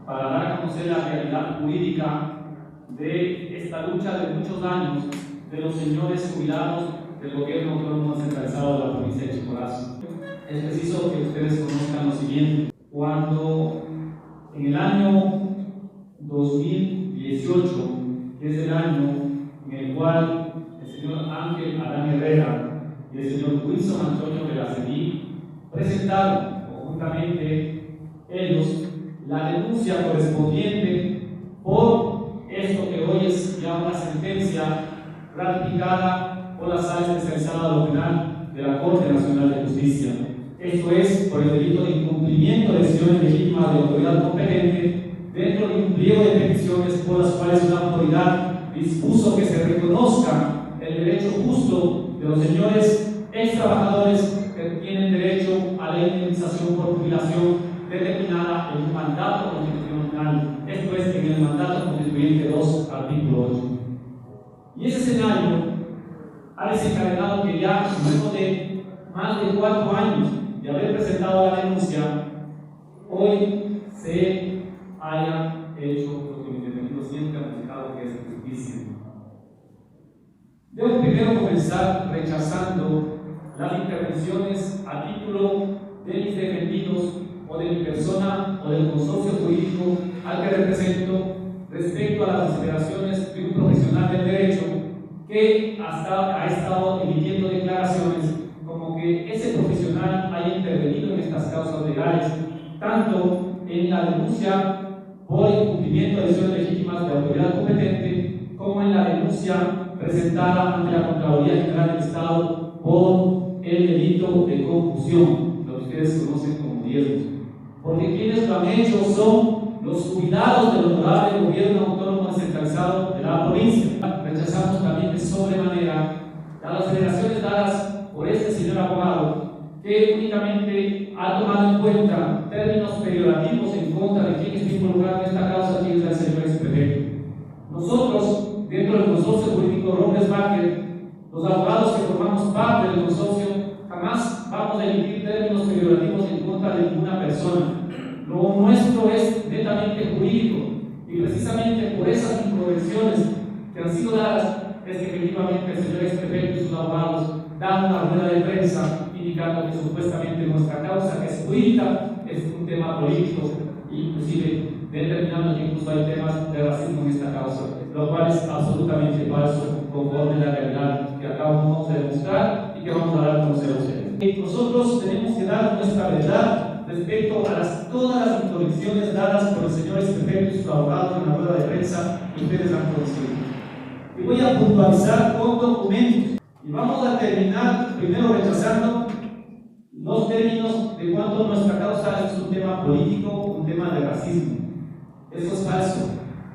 para dar a conocer la realidad jurídica de esta lucha de muchos años de los señores jubilados del gobierno autónomo descentralizado de la provincia de Chimborazo. Es preciso que ustedes conozcan lo siguiente. Cuando en el año 2018, que es el año en el cual el señor Ángel Adán Herrera y el señor Wilson Antonio Velacení presentaron conjuntamente ellos la denuncia correspondiente por esto que hoy es ya una sentencia ratificada por la Sala Especializada de lo Penal de la Corte Nacional de Justicia. Esto es por el delito de incumplimiento de decisiones legítimas de autoridad competente dentro de un pliego de peticiones por las cuales una autoridad dispuso que se reconozca el derecho justo de los señores ex trabajadores que tienen derecho a la indemnización por jubilación determinada en un mandato constitucional, esto es en el mandato constituyente 2, artículo 8. Y ese escenario ha desencadenado que ya luego de más de 4 años de haber presentado la denuncia, hoy se haya hecho lo que mis defendidos siempre han buscado, que es justicia. Debo primero comenzar rechazando las intervenciones a título de mis defendidos o de mi persona o del consorcio jurídico al que represento respecto a las aseveraciones de un profesional del derecho que hasta ha estado emitiendo declaraciones como que ese profesional haya intervenido en estas causas legales, tanto en la denuncia por incumplimiento de decisiones legítimas de autoridad competente, como en la denuncia presentada ante la Contraloría General del Estado por el delito de confusión, lo que ustedes conocen como diezmos. Porque quienes lo han hecho son los jubilados del honorable gobierno autónomo descentralizado de la provincia. Rechazamos también de sobremanera las aseveraciones dadas por este señor abogado, que únicamente ha tomado en cuenta términos peyorativos en contra de quien está involucrado en esta causa, que es el señor exprefecto. Nosotros, dentro del consorcio jurídico Robles Baker, los abogados que formamos parte del consorcio, jamás vamos a emitir términos peyorativos en contra de ninguna persona. Lo nuestro es netamente jurídico, y precisamente por esas incorrecciones que han sido dadas es que efectivamente el señor exprefecto y sus abogados dan una rueda de prensa indicando que supuestamente nuestra causa, que es jurídica, es un tema político, inclusive determinando que incluso hay temas de racismo en esta causa, lo cual es absolutamente falso conforme a la realidad que acabamos de demostrar y que vamos a dar a conocer a ustedes. Nosotros tenemos que dar nuestra verdad respecto a todas las introducciones dadas por el señor exprefecto y sus abogados en la rueda de prensa que ustedes han conocido. Y voy a puntualizar con documentos. Y vamos a terminar primero rechazando los términos de cuánto nuestra causa es un tema político, un tema de racismo. Eso es falso,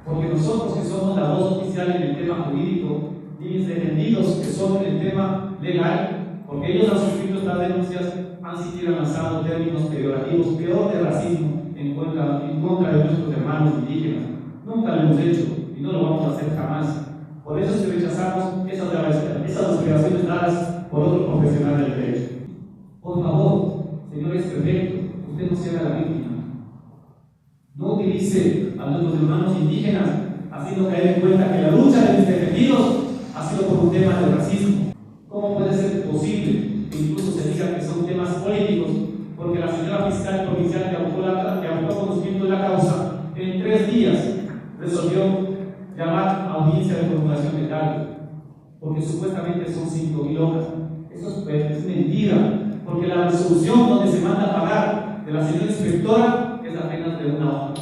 porque nosotros que somos la voz oficial en el tema jurídico y mis defendidos que son en el tema legal, porque ellos han suscrito estas denuncias, han siquiera lanzado términos peyorativos, peor de racismo en contra de nuestros hermanos indígenas. Nunca lo hemos hecho y no lo vamos a hacer jamás. Por eso es que rechazamos esas aseveraciones dadas por otro profesional del derecho. Por favor, señor exprefecto, usted no sea la víctima. No utilice a nuestros hermanos indígenas haciendo caer en cuenta que la lucha de mis defendidos ha sido por un tema de racismo. ¿Cómo puede ser posible que incluso se diga que son temas políticos? Porque la señora fiscal provincial que abogó conocimiento de la causa en 3 días resolvió llamar a audiencia de formulación de cargos, porque supuestamente son 5.000 hojas. Eso es mentira, porque la resolución donde se manda a pagar de la señora inspectora es apenas de 1 hoja.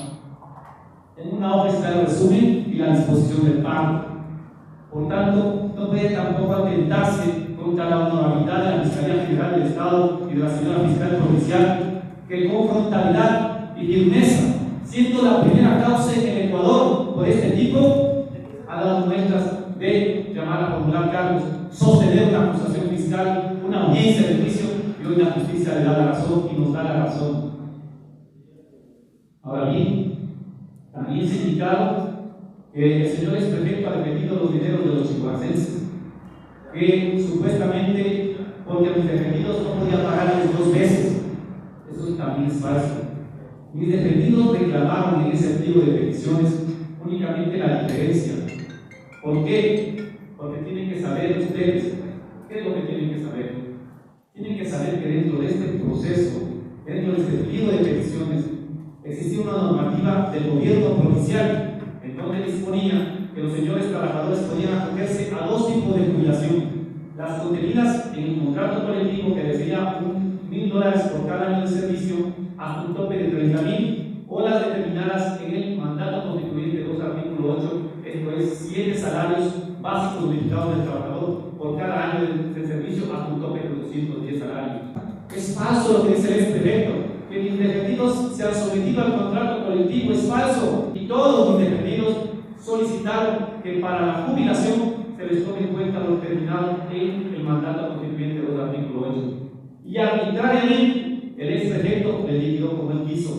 En 1 hoja está el resumen y la disposición del pago. Por tanto, no puede tampoco atentarse contra la honorabilidad de la Fiscalía General del Estado y de la señora fiscal provincial, que con frontalidad y firmeza, siendo la primera causa en Ecuador por este tipo, ha dado muestras de llamar a formular cargos, sostener una acusación fiscal, una audiencia de juicio, y hoy la justicia le da la razón y nos da la razón. Ahora bien, también se ha indicado que el señor exprefecto ha defendido los dineros de los chimboracenses, que supuestamente porque mis defendidos no podían pagarles 2 veces. Eso también es falso. Mis defendidos reclamaron en ese ¿Por qué? Porque tienen que saber ustedes, ¿qué es lo que tienen que saber? Tienen que saber que dentro de este proceso, dentro de este pliego de peticiones, existía una normativa del gobierno provincial en donde disponía que los señores trabajadores podían acogerse a dos tipos de jubilación: las contenidas en el contrato colectivo que decía $1,000 por cada año de servicio hasta un tope de 30,000, o las determinadas en el mandato constituyente 2 artículo 8, esto es 7 salarios básicos unificados del trabajador por cada año de servicio hasta un tope de 210 salarios. Es falso lo que dice este decreto, que los indefendidos se han sometido al contrato colectivo. Es falso, y todos los indefendidos solicitaron que para la jubilación se les tome en cuenta lo determinado en el mandato constituyente 2 artículo 8. Y arbitrariamente el ex prefecto le liquidó como él quiso,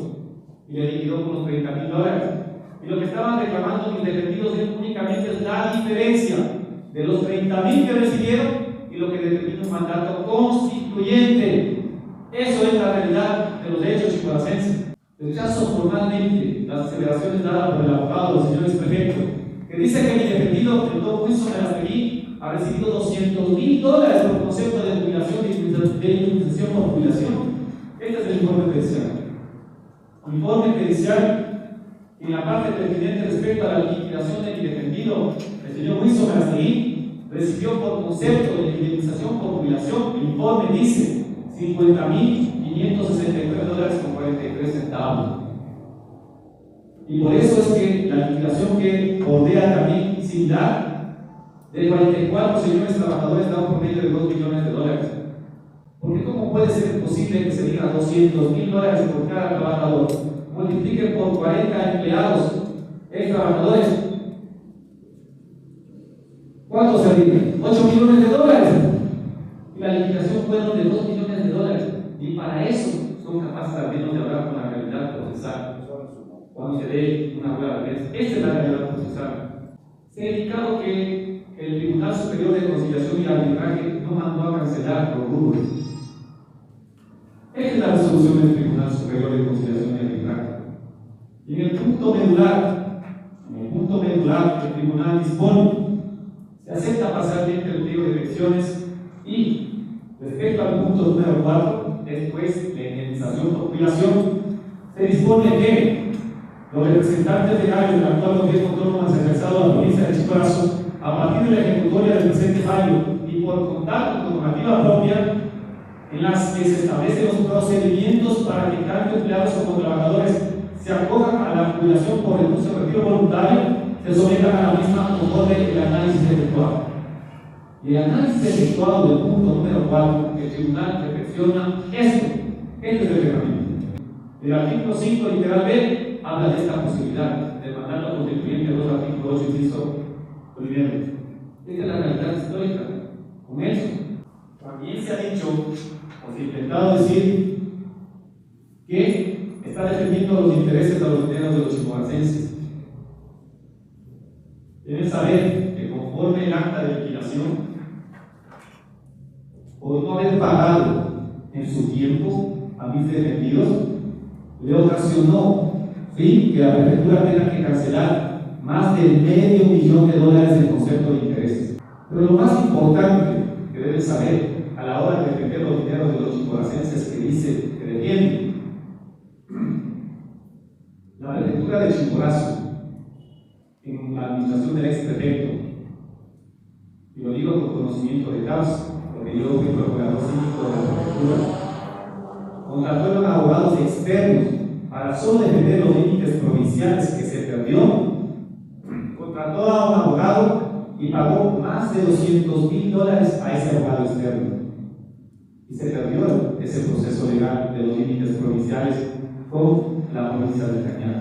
y le liquidó con los $30,000. Y lo que estaban reclamando los indefendidos únicamente es la diferencia de los 30,000 que recibieron y lo que determina un mandato constituyente. Eso es la realidad de los hechos chimboracenses. Rechazo formalmente las aseveraciones dadas por el abogado del señor prefecto, que dice que el indefendido del Don Wilson Verastegui ha recibido $200,000 por concepto de jubilación de indemnización por jubilación. Este es el informe pericial. El informe pericial, en la parte pertinente respecto a la liquidación del indefendido, el señor Wilson Verastegui recibió por concepto de indemnización por jubilación, el informe dice $50,563,43. Y por eso es que la liquidación que bordea también similar de 44 señores trabajadores da un promedio de $2 millones. Porque ¿cómo puede ser posible que se diga $200,000 por cada trabajador? Multipliquen por 40 empleados, ex trabajadores. ¿Cuánto sería? $8 millones. Y la liquidación fueron de $2 millones. Y para eso son capaces al menos de hablar con la realidad procesal. Cuando se dé una rueda de prensa, esta es la realidad procesal. Se ha indicado que el Tribunal Superior de Conciliación y Arbitraje no mandó a cancelar los rubros. Esta es la resolución del Tribunal Superior de Conciliación y Arbitraje. Y en el punto medular, el Tribunal dispone: se acepta parcialmente el pliego de peticiones y, respecto al punto número 4, después de indemnización por jubilación, se dispone que los representantes legales del actual gobierno autónomo transversal a la provincia de Chimborazo, a partir de la ejecutoria del presente fallo y por contar con normativa propia, en las que se establecen los procedimientos para que tanto empleados como trabajadores se acojan a la jubilación por recurso de retiro voluntario, se sometan a la misma conforme el análisis efectuado. Y el análisis efectuado del punto número 4, el tribunal reflexiona esto. Este es el reglamento. El artículo 5, literal B, habla de esta posibilidad del mandato constituyente 2 artículo 8, inciso primero. Esta es la realidad histórica. Con eso, también se ha dicho, o se ha intentado decir, que está defendiendo los intereses de los dineros de los chimboracenses. Deben saber que conforme el acta de liquidación, por no haber pagado en su tiempo a mis defendidos, le ocasionó que la prefectura tenga que cancelar más de $500,000 en concepto de intereses. Pero lo más importante que deben saber a la hora de defender los dineros de los chimboracenses que dice que defienden, la prefectura de Chimborazo, en la administración del ex prefecto, y lo digo con conocimiento de causa, porque yo fui procurador síndico de la prefectura, contrató a abogados externos para solo defender los límites provinciales que se perdió. Contrató a un abogado y pagó más de $200,000 a ese abogado externo. Y se perdió ese proceso legal de los límites provinciales con la provincia de Cañar.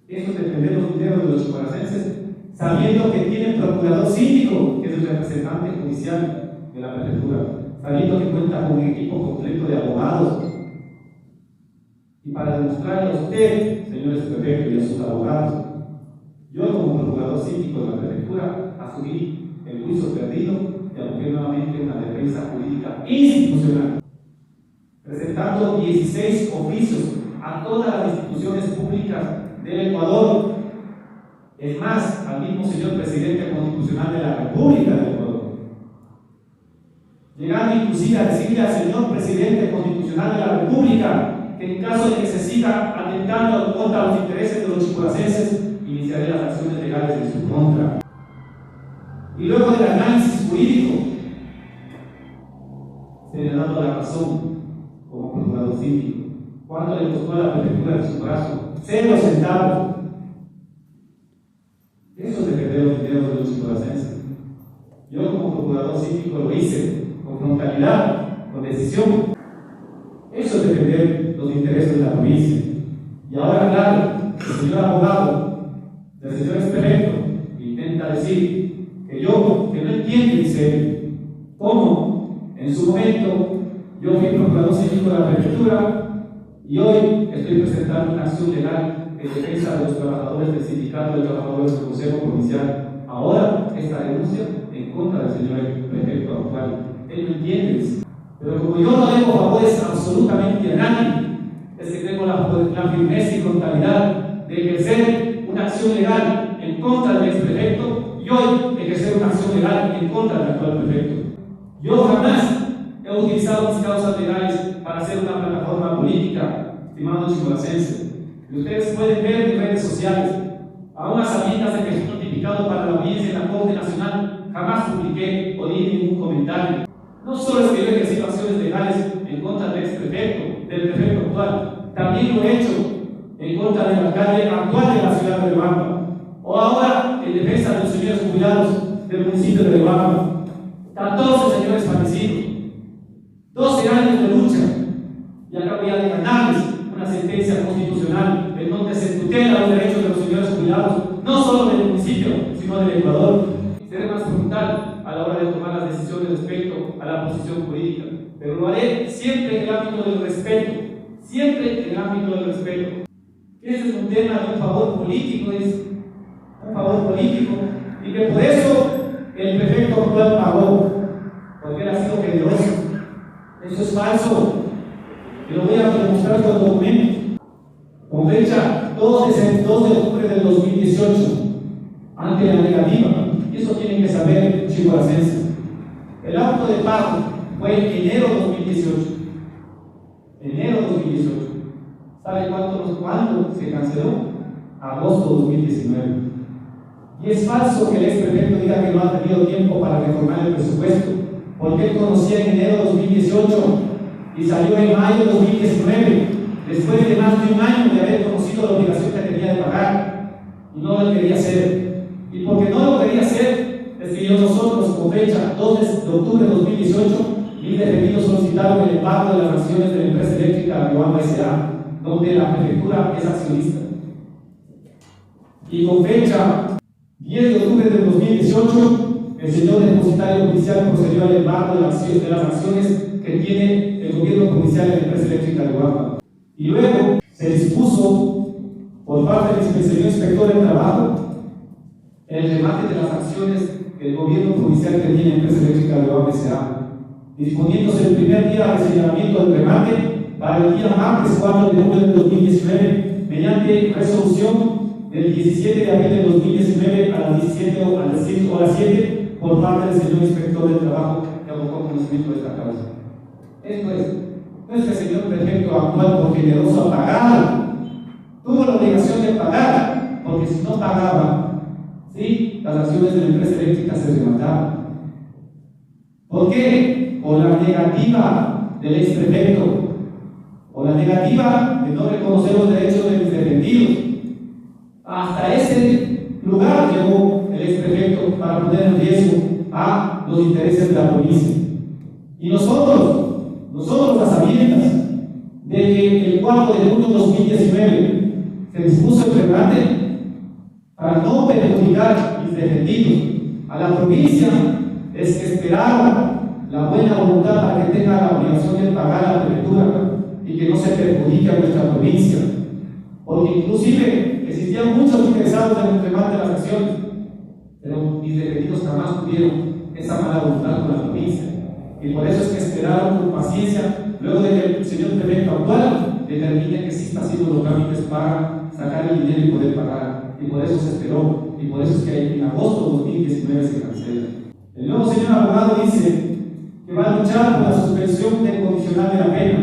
Eso es defender los dineros de los chimboracenses, sabiendo que tienen procurador síndico, que es el representante judicial de la prefectura, sabiendo que cuenta con un equipo completo de abogados. Y para demostrarle a usted, señores prefectos, y a sus abogados, yo como procurador síndico de la prefectura asumí el juicio perdido y aboqué nuevamente una defensa jurídica institucional, presentando 16 oficios a todas las instituciones públicas del Ecuador, es más, al mismo señor presidente constitucional de la República del Ecuador, llegando inclusive a decirle al señor presidente constitucional de la República que en caso de que se siga atentando contra los intereses de los chimboracenses, iniciaré las acciones legales en su contra. Y luego del análisis jurídico, se le ha dado la razón como procurador cívico. ¿Cuánto le costó a la prefectura de su brazo? 0 centavos. Eso es defender los intereses de los chimboracenses. Yo como procurador cívico lo hice con frontalidad, con decisión. Eso es defender los intereses de la provincia. Y ahora, claro, el señor abogado del señor exprefecto intenta decir que yo, que no entiende, dice, cómo en su momento yo fui procurador cívico de la prefectura y hoy estoy presentando una acción legal en defensa de los trabajadores del sindicato de trabajadores del Consejo Provincial. Ahora, esta denuncia en contra del señor prefecto actual. Él no entiende, dice. Pero como yo no debo favores absolutamente a nadie, es que tengo la firmeza y frontalidad de ejercer una acción legal en contra del exprefecto y hoy ejercer una acción legal en contra del actual prefecto. Yo jamás he utilizado mis causas legales para hacer una plataforma política, estimados chimboracenses. Y ustedes pueden ver en redes sociales, a unas sabiendas de que estoy notificado para la audiencia en la Corte Nacional, jamás publiqué o di ningún comentario. No solo es que yo he ejercido acciones legales en contra del exprefecto, del prefecto actual, también lo he hecho en contra del alcalde actual de la ciudad de Riobamba, o ahora en defensa de los señores jubilados del municipio de Riobamba. 14 señores fallecidos, 12 años de lucha, y acabo ya de ganarles una sentencia constitucional en donde se tutela los derechos de los señores jubilados, no solo del municipio, sino del Ecuador. Seré más frontal a la hora de tomar las decisiones respecto a la posición jurídica, pero lo haré siempre en el ámbito del respeto, siempre en el ámbito del respeto. Ese es un tema de un favor político, es un favor político, y que por eso el prefecto actual pagó, porque él ha sido generoso. Eso es falso, y lo voy a demostrar con documentos. Con fecha 2 de octubre del 2018, ante la negativa, y eso tienen que saber chimboracenses. El auto de pago fue en enero de 2018. Enero de 2018. ¿Sabe cuándo se canceló? Agosto de 2019. Y es falso que el exprefecto diga que no ha tenido tiempo para reformar el presupuesto, porque él conocía en enero de 2018 y salió en mayo de 2019, después de más de un año de haber conocido la obligación que tenía de pagar, y no lo quería hacer. Y porque no lo quería hacer, es que nosotros, con fecha 2 de octubre de 2018, mis defendidos solicitaron el pago de las acciones de la empresa eléctrica Riobamba S.A., donde la prefectura es accionista. Y con fecha 10 de octubre del 2018, el señor depositario oficial procedió al embargo de las acciones que tiene el gobierno provincial en la empresa eléctrica Riobamba. Y luego se dispuso por parte del señor inspector de trabajo el remate de las acciones que el gobierno provincial tenía en la empresa eléctrica Riobamba S.A., disponiéndose el primer día de señalamiento del remate para el día martes 4 de julio de 2019, mediante resolución del 17 de abril de 2019 a las 17 horas 7 por parte del señor inspector de trabajo que abocó conocimiento de esta causa. Esto es, no es que el señor prefecto actual por generoso ha pagado, tuvo la obligación de pagar, porque si no pagaba, ¿sí?, las acciones de la empresa eléctrica se remataban. ¿Por qué? Por la negativa del exprefecto, o la negativa de no reconocer los derechos de mis defendidos. Hasta ese lugar llegó el exprefecto para poner en riesgo a los intereses de la provincia. Y nosotros a sabiendas de que el 4 de junio de 2019 se dispuso el remate para no perjudicar a mis defendidos, a la provincia, es que esperaba la buena voluntad para que tenga la obligación de pagar a la prefectura y que no se perjudique a nuestra provincia, porque inclusive existían muchos interesados en el remate de las acciones, pero mis defendidos jamás tuvieron esa mala voluntad con la provincia, y por eso es que esperaron con paciencia luego de que el señor prefecto actual determine que sí está haciendo los trámites para sacar el dinero y poder pagar, y por eso se esperó. y por eso es que en agosto de 2019 se cancela. El nuevo señor abogado dice que va a luchar por la suspensión condicional de la pena,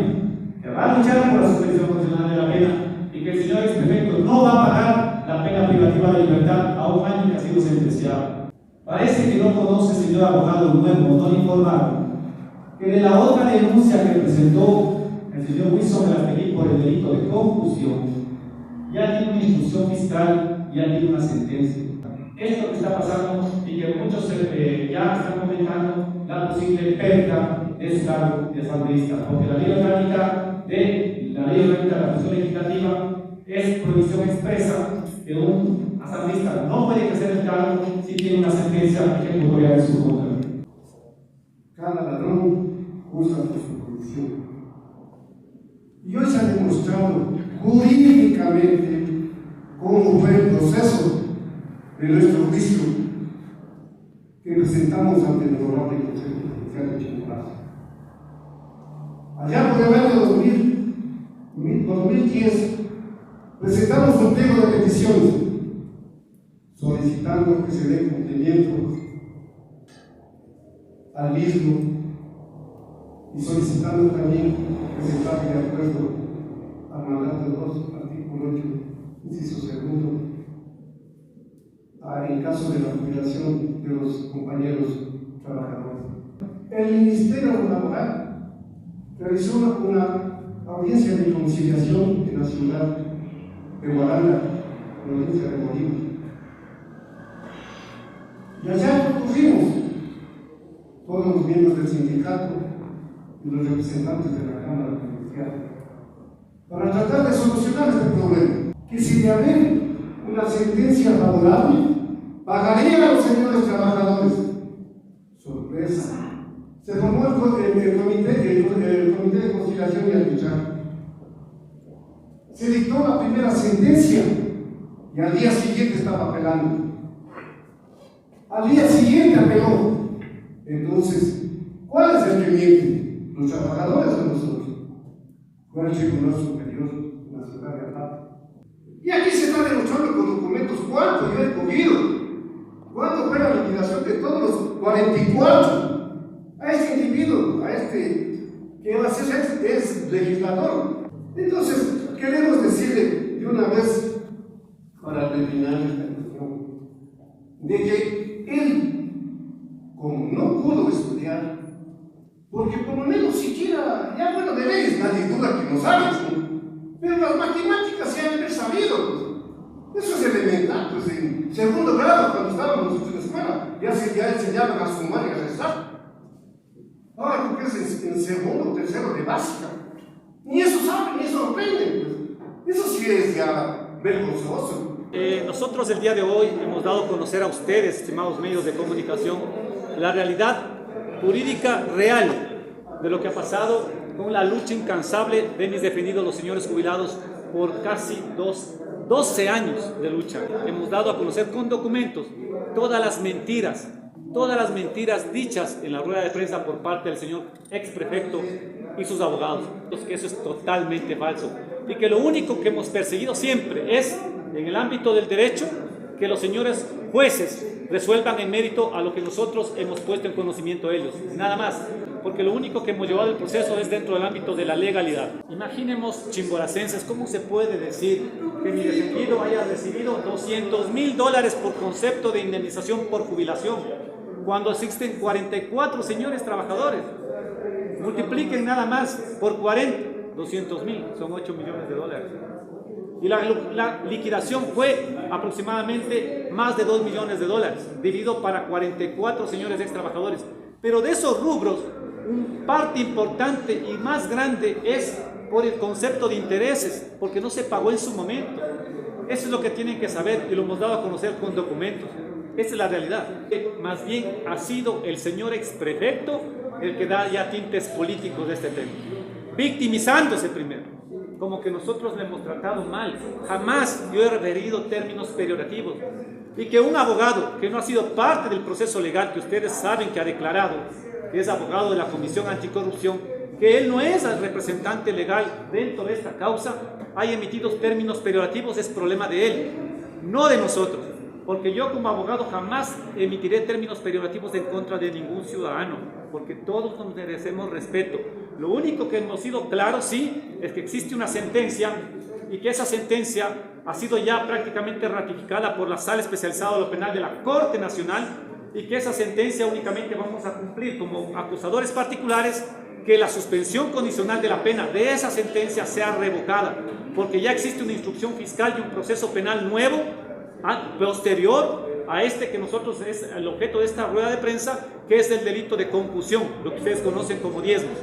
y que el señor exprefecto no va a pagar la pena privativa de libertad a un año que ha sido sentenciado. Parece que no conoce, señor abogado nuevo, no le informaron que de la otra denuncia que presentó el señor Wilson Velastegui por el delito de concusión, ya tiene una instrucción fiscal, ya tiene una sentencia. Esto que está pasando y que muchos ya están comentando la posible pérdida de su cargo de asambleísta, porque la ley orgánica de la función legislativa es prohibición expresa que un asambleísta no puede ejercer el cargo si tiene una sentencia ejecutoria de su contra. Cada ladrón usa por su condición. Y hoy se ha demostrado jurídicamente cómo fue el proceso de nuestro juicio que presentamos ante el honorable Consejo Judicial de Chimborazo. Allá por el año 2010 presentamos un pliego de peticiones solicitando que se dé cumplimiento al mismo y solicitando también que se pague de acuerdo al mandato 2, artículo 8, inciso segundo, en caso de la jubilación de los compañeros trabajadores. El Ministerio Laboral realizó una audiencia de conciliación en la ciudad de Guaranda, provincia de Bolívar. Y allá concurrimos todos los miembros del sindicato y los representantes de la Cámara Judicial para tratar de solucionar este problema. Que si de haber una sentencia favorable, pagarían a los señores trabajadores. Sorpresa. Se formó el comité de conciliación y arbitraje. Se dictó la primera sentencia y al día siguiente estaba apelando. Al día siguiente apeló. Entonces, ¿cuál es el que miente? ¿Los trabajadores o nosotros? Fue el Tribunal Superior Nacional de Aparte. Y aquí se está demostrando con documentos cuánto yo he cogido. ¿Cuánto fue la liquidación de todos los 44? A este individuo, a este que va a ser es legislador. Entonces, queremos decirle de una vez, para terminar esta cuestión, de que él, como no pudo estudiar, porque por lo menos siquiera, ya bueno, de leyes nadie duda que no sabes, pero las matemáticas se han de haber sabido. Eso es elemental, pues en segundo grado, cuando estábamos nosotros en la escuela, ya enseñaban a sumar y a restar. Ahora, porque es en segundo o tercero de básica. Ni eso saben, ni eso aprenden. Pues. Eso sí es ya vergonzoso. Nosotros el día de hoy hemos dado a conocer a ustedes, estimados medios de comunicación, la realidad jurídica real de lo que ha pasado con la lucha incansable de mis defendidos, los señores jubilados, por casi 12 años de lucha. Hemos dado a conocer con documentos todas las mentiras dichas en la rueda de prensa por parte del señor exprefecto y sus abogados, que eso es totalmente falso y que lo único que hemos perseguido siempre es, en el ámbito del derecho, que los señores jueces resuelvan en mérito a lo que nosotros hemos puesto en conocimiento de ellos, nada más, porque lo único que hemos llevado el proceso es dentro del ámbito de la legalidad. Imaginemos, chimboracenses, ¿cómo se puede decir que mi defendido haya recibido $200,000 por concepto de indemnización por jubilación, cuando existen 44 señores trabajadores? Multipliquen nada más por 40, 200,000, son $8 millones. Y la liquidación fue aproximadamente más de $2 millones, dividido para 44 señores ex trabajadores. Pero de esos rubros, una parte importante y más grande es por el concepto de intereses, porque no se pagó en su momento. Eso es lo que tienen que saber y lo hemos dado a conocer con documentos. Esa es la realidad. Más bien ha sido el señor exprefecto el que da ya tintes políticos de este tema, victimizándose primero, como que nosotros le hemos tratado mal. Jamás yo he referido términos peyorativos. Y que un abogado que no ha sido parte del proceso legal, que ustedes saben que ha declarado que es abogado de la Comisión Anticorrupción, que él no es el representante legal dentro de esta causa, haya emitido términos peyorativos, es problema de él, no de nosotros. porque yo como abogado jamás emitiré términos peyorativos en contra de ningún ciudadano, porque todos nos merecemos respeto. Lo único que hemos sido claros, sí, es que existe una sentencia y que esa sentencia ha sido ya prácticamente ratificada por la Sala Especializada de lo Penal de la Corte Nacional y que esa sentencia únicamente vamos a cumplir como acusadores particulares que la suspensión condicional de la pena de esa sentencia sea revocada, porque ya existe una instrucción fiscal y un proceso penal nuevo posterior a este que nosotros es el objeto de esta rueda de prensa, que es el delito de concusión, lo que ustedes conocen como diezmos.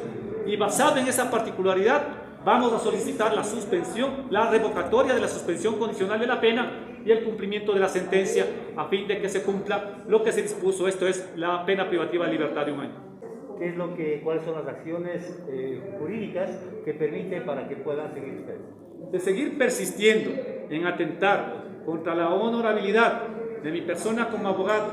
Y basado en esa particularidad, vamos a solicitar la suspensión, la revocatoria de la suspensión condicional de la pena y el cumplimiento de la sentencia a fin de que se cumpla lo que se dispuso, esto es la pena privativa de libertad de un año. ¿Cuáles son las acciones jurídicas que permiten para que puedan seguir ustedes? De seguir persistiendo en atentar contra la honorabilidad de mi persona como abogado,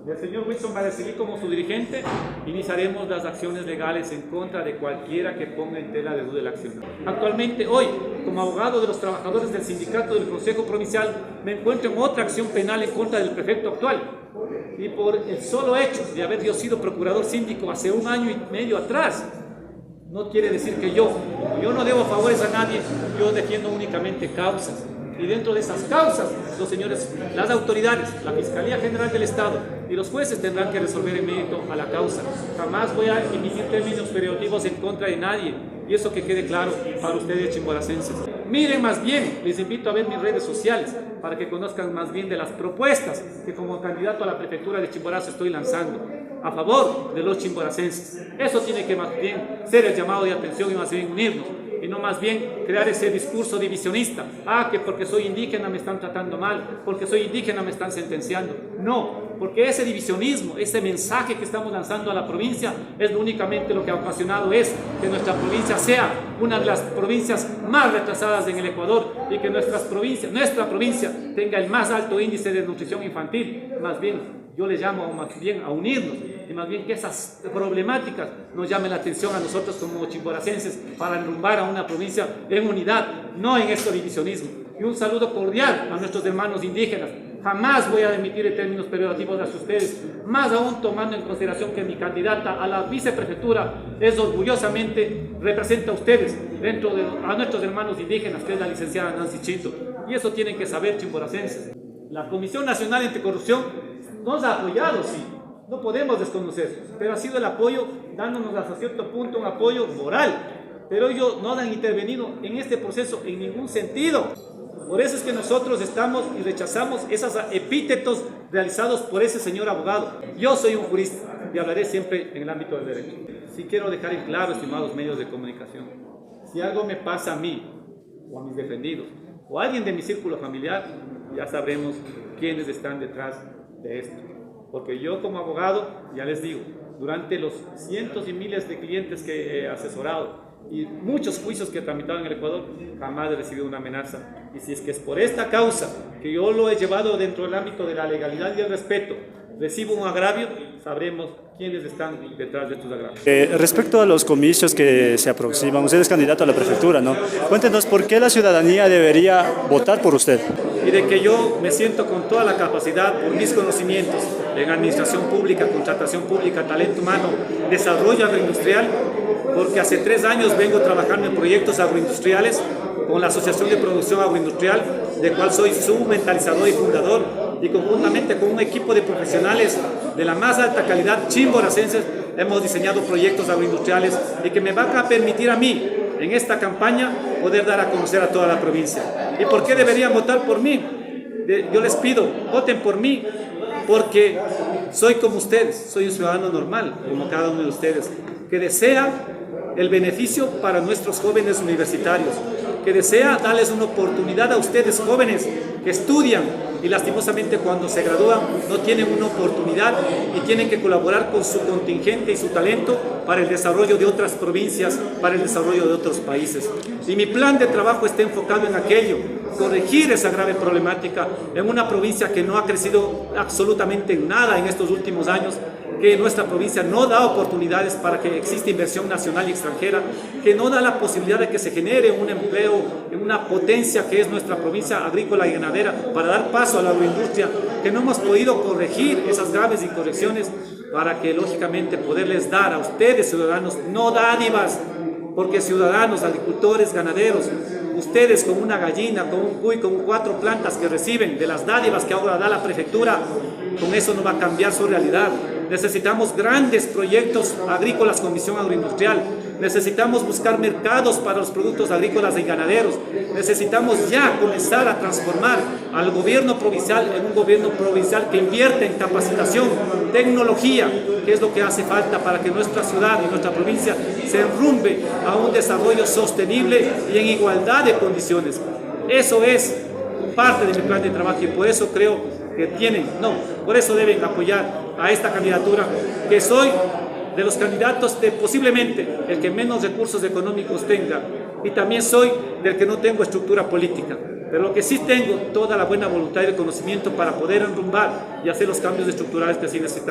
del señor Wilson Barecilí como su dirigente, iniciaremos las acciones legales en contra de cualquiera que ponga en tela de duda la acción. Actualmente, hoy, como abogado de los trabajadores del sindicato del Consejo Provincial, me encuentro en otra acción penal en contra del prefecto actual. Y por el solo hecho de haber yo sido procurador síndico hace 1 año y medio atrás, no quiere decir que yo no debo favores a nadie, yo defiendo únicamente causas. Y dentro de esas causas, los señores, las autoridades, la Fiscalía General del Estado y los jueces tendrán que resolver en mérito a la causa. Jamás voy a emitir términos peyorativos en contra de nadie. Y eso que quede claro para ustedes, chimboracenses. Miren más bien, les invito a ver mis redes sociales para que conozcan más bien de las propuestas que como candidato a la prefectura de Chimborazo estoy lanzando a favor de los chimboracenses. Eso tiene que más bien ser el llamado de atención y más bien unirnos. Y no más bien crear ese discurso divisionista. Que porque soy indígena me están tratando mal, porque soy indígena me están sentenciando. No, porque ese divisionismo, ese mensaje que estamos lanzando a la provincia es únicamente lo que ha ocasionado es que nuestra provincia sea una de las provincias más retrasadas en el Ecuador y que nuestra provincia tenga el más alto índice de nutrición infantil. Más bien, yo le llamo más bien a unirnos y más bien que esas problemáticas nos llamen la atención a nosotros como chimboracenses para enrumbar a una provincia en unidad, no en este divisionismo. Y un saludo cordial a nuestros hermanos indígenas. Jamás voy a emitir términos peyorativos hacia ustedes, más aún tomando en consideración que mi candidata a la viceprefectura es orgullosamente, representa a ustedes a nuestros hermanos indígenas, que es la licenciada Nancy Chito. Y eso tienen que saber, chimboracenses. La Comisión Nacional Anticorrupción nos ha apoyado, sí, no podemos desconocer, pero ha sido el apoyo dándonos hasta cierto punto un apoyo moral, pero ellos no han intervenido en este proceso en ningún sentido. Por eso es que nosotros estamos y rechazamos esos epítetos realizados por ese señor abogado. Yo soy un jurista y hablaré siempre en el ámbito del derecho. Sí quiero dejar en claro, estimados medios de comunicación, si algo me pasa a mí o a mis defendidos o a alguien de mi círculo familiar, ya sabremos quiénes están detrás de esto. Porque yo como abogado, ya les digo, durante los cientos y miles de clientes que he asesorado y muchos juicios que he tramitado en el Ecuador, jamás he recibido una amenaza. Y si es que es por esta causa que yo lo he llevado dentro del ámbito de la legalidad y el respeto, recibo un agravio, sabremos quiénes están detrás de estos agravios. Respecto a los comicios que se aproximan, usted es candidato a la prefectura, ¿no? Cuéntenos por qué la ciudadanía debería votar por usted. Y de que yo me siento con toda la capacidad, por mis conocimientos en administración pública, contratación pública, talento humano, desarrollo agroindustrial, porque hace 3 años vengo trabajando en proyectos agroindustriales con la Asociación de Producción Agroindustrial, de cual soy su mentalizador y fundador, y conjuntamente con un equipo de profesionales de la más alta calidad, chimboracenses, hemos diseñado proyectos agroindustriales y que me van a permitir a mí, en esta campaña, poder dar a conocer a toda la provincia. ¿Y por qué deberían votar por mí? Yo les pido, voten por mí, porque soy como ustedes, soy un ciudadano normal, como cada uno de ustedes, que desea el beneficio para nuestros jóvenes universitarios, que desea darles una oportunidad a ustedes jóvenes que estudian y lastimosamente cuando se gradúan no tienen una oportunidad y tienen que colaborar con su contingente y su talento para el desarrollo de otras provincias, para el desarrollo de otros países. Y mi plan de trabajo está enfocado en aquello, corregir esa grave problemática en una provincia que no ha crecido absolutamente en nada en estos últimos años, que nuestra provincia no da oportunidades para que exista inversión nacional y extranjera, que no da la posibilidad de que se genere un empleo en una potencia que es nuestra provincia agrícola y ganadera para dar paso a la agroindustria, que no hemos podido corregir esas graves incorrecciones para que lógicamente poderles dar a ustedes ciudadanos, no dádivas, porque ciudadanos, agricultores, ganaderos, ustedes con una gallina, con un cuy, con 4 plantas que reciben de las dádivas que ahora da la prefectura, con eso no va a cambiar su realidad. Necesitamos grandes proyectos agrícolas con visión agroindustrial. Necesitamos buscar mercados para los productos agrícolas y ganaderos. Necesitamos ya comenzar a transformar al gobierno provincial en un gobierno provincial que invierte en capacitación, tecnología, que es lo que hace falta para que nuestra ciudad y nuestra provincia se enrumbe a un desarrollo sostenible y en igualdad de condiciones. Eso es parte de mi plan de trabajo y por eso creo que por eso deben apoyar a esta candidatura, que soy de los candidatos de posiblemente el que menos recursos económicos tenga y también soy del que no tengo estructura política, pero lo que sí tengo toda la buena voluntad y el conocimiento para poder enrumbar y hacer los cambios estructurales que así necesitan.